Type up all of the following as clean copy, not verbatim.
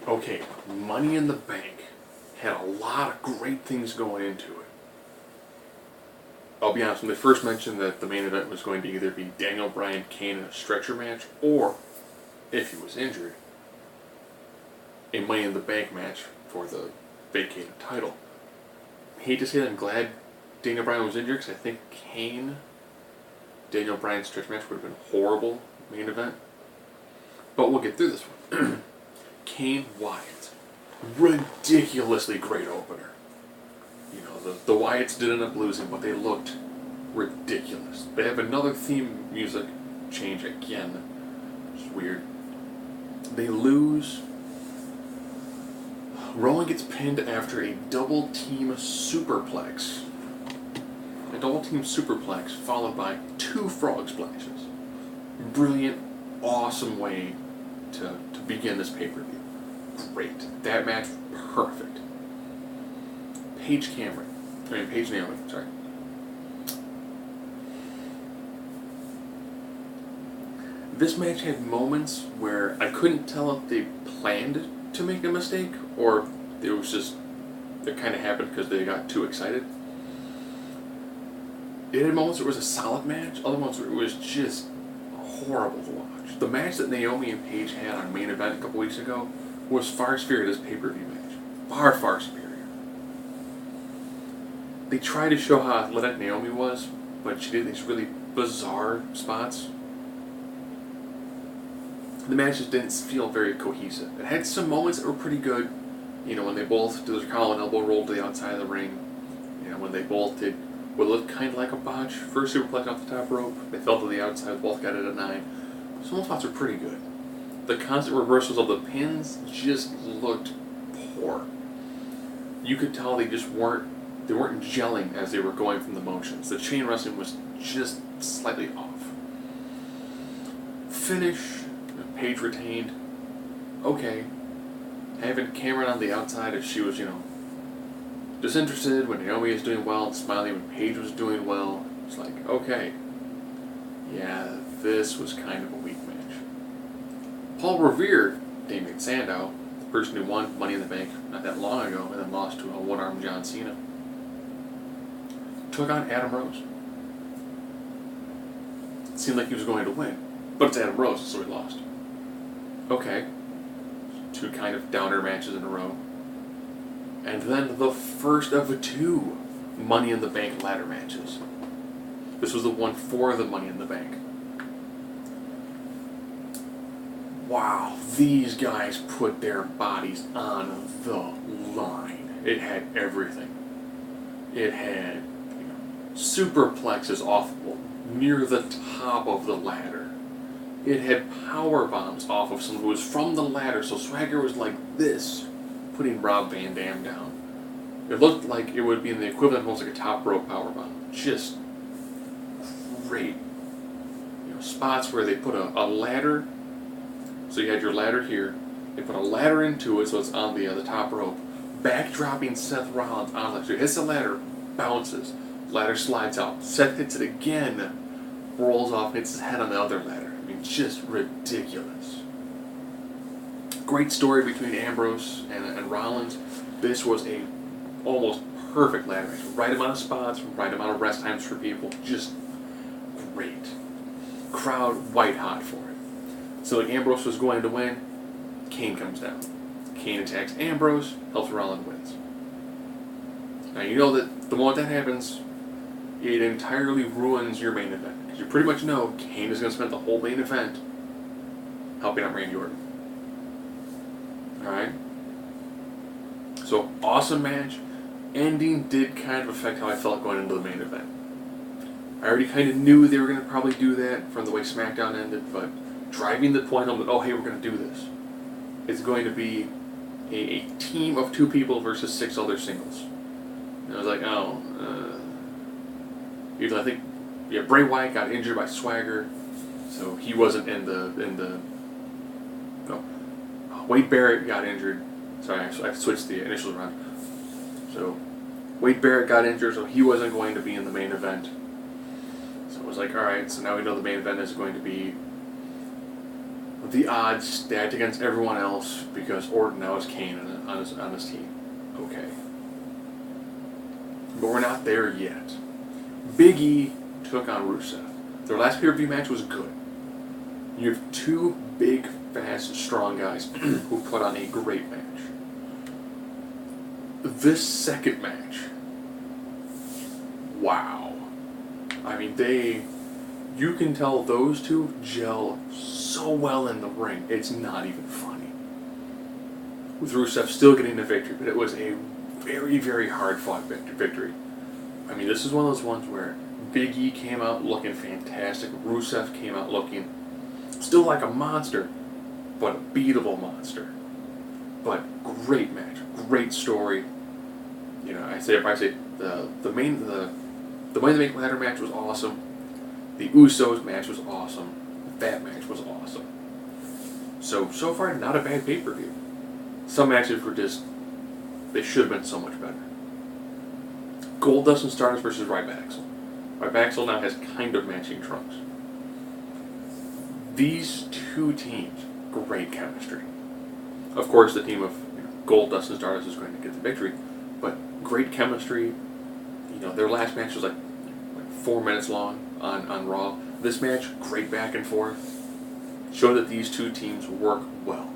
Okay, Money in the Bank had a lot of great things going into it. I'll be honest, when they first mentioned that the main event was going to either be Daniel Bryan Kane in a stretcher match, or, if he was injured, a Money in the Bank match for the vacated title. I hate to say that I'm glad Daniel Bryan was injured, because I think Daniel Bryan's stretch match would have been a horrible main event. But we'll get through this one. Kane Wyatt. Ridiculously great opener. You know, the Wyatts did end up losing, but they looked ridiculous. They have another theme music change again. It's weird. They lose. Rowan gets pinned after a double team superplex. A double team superplex followed by 2 frog splashes. Brilliant, awesome way to begin this pay-per-view. Great. That match, perfect. Paige Naomi, sorry. This match had moments where I couldn't tell if they planned to make a mistake or it was just, it kind of happened because they got too excited. It had moments where it was a solid match, other moments where it was just horrible to watch. The match that Naomi and Paige had on main event a couple weeks ago was far superior to this pay-per-view match. Far, far superior. They tried to show how athletic Naomi was, but she did these really bizarre spots. The match just didn't feel very cohesive. It had some moments that were pretty good. You know, when they both did their collar and elbow roll to the outside of the ring. You know, when they both did what looked kind of like a botch. First superplex off the top rope. They fell to the outside, both got it at 9. Some of the spots were pretty good. The constant reversals of the pins just looked poor. You could tell they weren't gelling as they were going from the motions. The chain wrestling was just slightly off. Finish, Paige retained. Okay. Having Cameron on the outside if she was, disinterested when Naomi was doing well and smiling when Paige was doing well. It's like, okay. Yeah, this was kind of a weak match. Paul revered Damien Sandow, the person who won Money in the Bank not that long ago and then lost to a one-armed John Cena. Took on Adam Rose. It seemed like he was going to win, but it's Adam Rose, so he lost. Okay. 2 kind of downer matches in a row. And then the first of 2 Money in the Bank ladder matches. This was the one for the Money in the Bank. Wow, these guys put their bodies on the line. It had everything. It had superplexes off near the top of the ladder. It had power bombs off of someone who was from the ladder, so Swagger was like this, putting Rob Van Dam down. It looked like it would be in the equivalent of almost like a top rope power bomb. Just great. Spots where they put a ladder. So you had your ladder here. They put a ladder into it, so it's on the top rope. Backdropping Seth Rollins on it. So he hits the ladder, bounces. Ladder slides out. Seth hits it again, rolls off, hits his head on the other ladder. I mean, just ridiculous. Great story between Ambrose and Rollins. This was a almost perfect ladder match. Right amount of spots, right amount of rest times for people. Just great. Crowd white hot for it. So like Ambrose was going to win, Kane comes down. Kane attacks Ambrose, helps Rollins wins. Now you know that the moment that happens, it entirely ruins your main event. Because you pretty much know Kane is going to spend the whole main event helping out Randy Orton. Alright? So, awesome match. Ending did kind of affect how I felt going into the main event. I already kind of knew they were going to probably do that from the way SmackDown ended, but driving the point home that, oh hey, we're going to do this. It's going to be a team of 2 people versus 6 other singles. And I was like, even I think, Bray Wyatt got injured by Swagger, so he wasn't in the. No, Wade Barrett got injured. Sorry, I switched the initials around. So Wade Barrett got injured, so he wasn't going to be in the main event. So it was like, all right, so now we know the main event is going to be the odds stacked against everyone else because Orton now has Kane on his team. Okay. But we're not there yet. Big E took on Rusev. Their last pay-per-view match was good. You have two big, fast, strong guys who put on a great match. This second match, wow. I mean, you can tell those two gel so well in the ring, it's not even funny. With Rusev still getting the victory, but it was a very, very hard-fought victory. I mean, this is one of those ones where Big E came out looking fantastic. Rusev came out looking still like a monster, but a beatable monster. But great match, great story. You know, I say the Money in the Bank ladder match was awesome. The Usos match was awesome. That match was awesome. So far, not a bad pay-per-view. Some matches were just, they should have been so much better. Goldust and Stardust versus Ryback. Ryback now has kind of matching trunks. These two teams, great chemistry. Of course, the team of Goldust and Stardust is going to get the victory, but great chemistry. You know, their last match was like 4 minutes long on Raw. This match, great back and forth. Show that these two teams work well.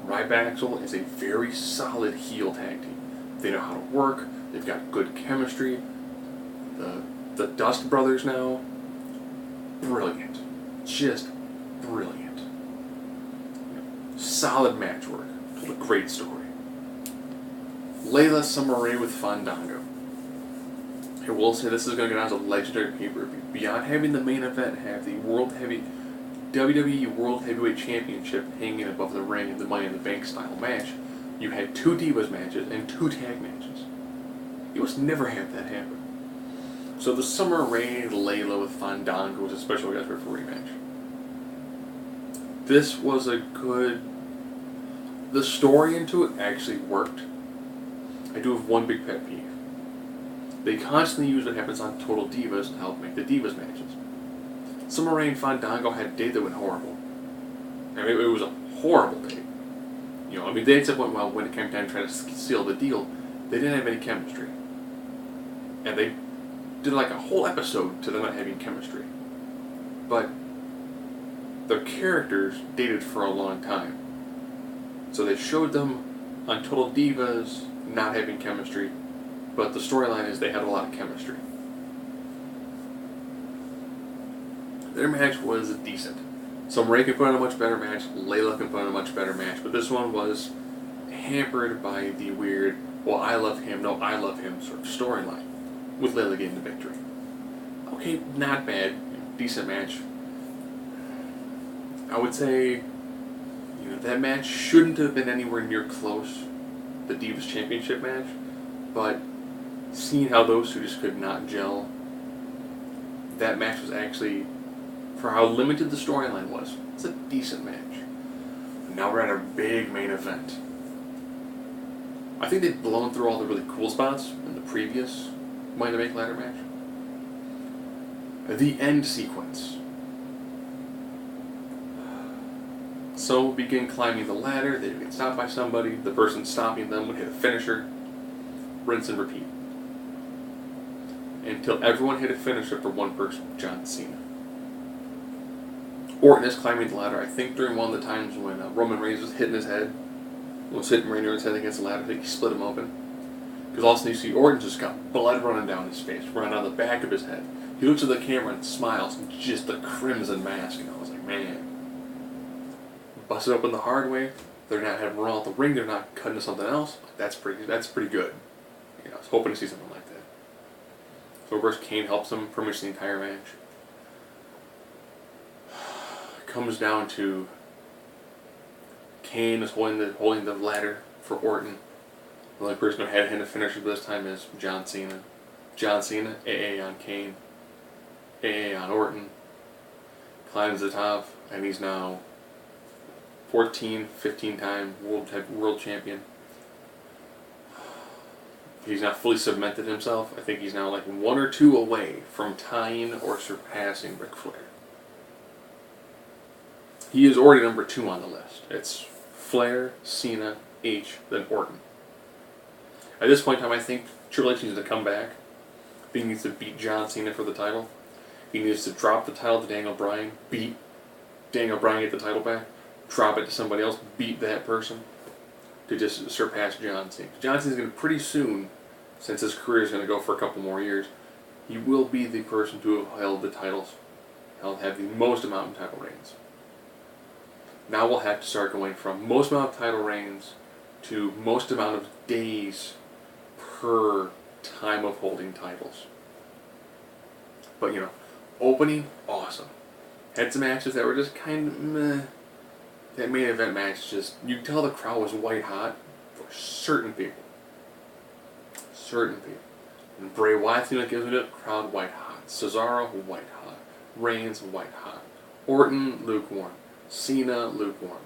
Ryback is a very solid heel tag team. They know how to work. They've got good chemistry. The Dust Brothers now, brilliant. Just brilliant. Solid match work. Told a great story. Layla Summer Rae with Fandango. I will say this is going to get on as a legendary pay-per-view. Beyond having the main event have the WWE World Heavyweight Championship hanging above the ring in the Money in the Bank style match, you had 2 Divas matches and 2 tag matches. You must never have that happen. So the Summer Rae Layla with Fandango was a special guest referee match. This was a good... The story into it actually worked. I do have one big pet peeve. They constantly use what happens on Total Divas to help make the Divas matches. Summer Rae and Fandango had a date that went horrible. I mean, it was a horrible date. You know, I mean, they had to point, well, when it came time to try to seal the deal, they didn't have any chemistry. And they did like a whole episode to them not having chemistry. But their characters dated for a long time. So they showed them on Total Divas not having chemistry, but the storyline is they had a lot of chemistry. Their match was decent. Summer Rae can put on a much better match, Layla can put on a much better match, but this one was hampered by the weird, well, I love him, no, I love him sort of storyline, with Layla getting the victory. Okay, not bad, decent match. I would say, that match shouldn't have been anywhere near close, the Divas Championship match, but seeing how those two just could not gel, that match was actually, for how limited the storyline was, it's a decent match. And now we're at our big main event. I think they've blown through all the really cool spots in the previous Money in the Bank ladder match. The end sequence. So begin climbing the ladder, they get stopped by somebody, the person stopping them would hit a finisher, rinse and repeat. Until everyone hit a finisher for one person, John Cena. Orton is climbing the ladder, I think during one of the times when Roman Reigns was hitting his head, was hitting Reigns' head against the ladder, I think he split him open. Because all of a sudden you see Orton just got blood running down his face, running down the back of his head. He looks at the camera and smiles, and just the crimson mask, I was like, man. Busted open the hard way, they're not having Raw at the ring, they're not cutting to something else, that's pretty good. I was hoping to see something like that. So of course Kane helps him pretty much the entire match. It comes down to Kane is holding the ladder for Orton. The only person who had him to finish it this time is John Cena. John Cena, AA on Kane, AA on Orton, climbs the top, and he's now 15-time world champion. He's not fully cemented himself. I think he's now like 1 or 2 away from tying or surpassing Ric Flair. He is already number 2 on the list. It's Flair, Cena, H, then Orton. At this point in time, I think Triple H needs to come back. He needs to beat John Cena for the title. He needs to drop the title to Daniel Bryan, beat Daniel Bryan, get the title back, drop it to somebody else, beat that person, to just surpass John Cena. John Cena's going to pretty soon, since his career is going to go for a couple more years, he will be the person to have held the titles. He'll have the most amount of title reigns. Now we'll have to start going from most amount of title reigns to most amount of days per time of holding titles. But, opening, awesome. Had some matches that were just kind of meh. That main event match, just, you could tell the crowd was white hot for certain people. Certain people. And Bray Wyatt seemed like it was a crowd white hot. Cesaro, white hot. Reigns, white hot. Orton, lukewarm. Cena, lukewarm.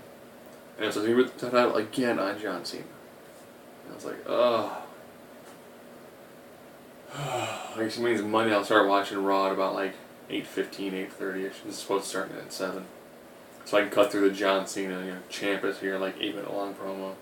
And so he put the title again on John Cena. And I was like, ugh. Which means Monday I'll start watching Raw at about like 8:15, 8:30ish. This is supposed to start at 7. So I can cut through the John Cena, champ is here, like 8-minute long promo.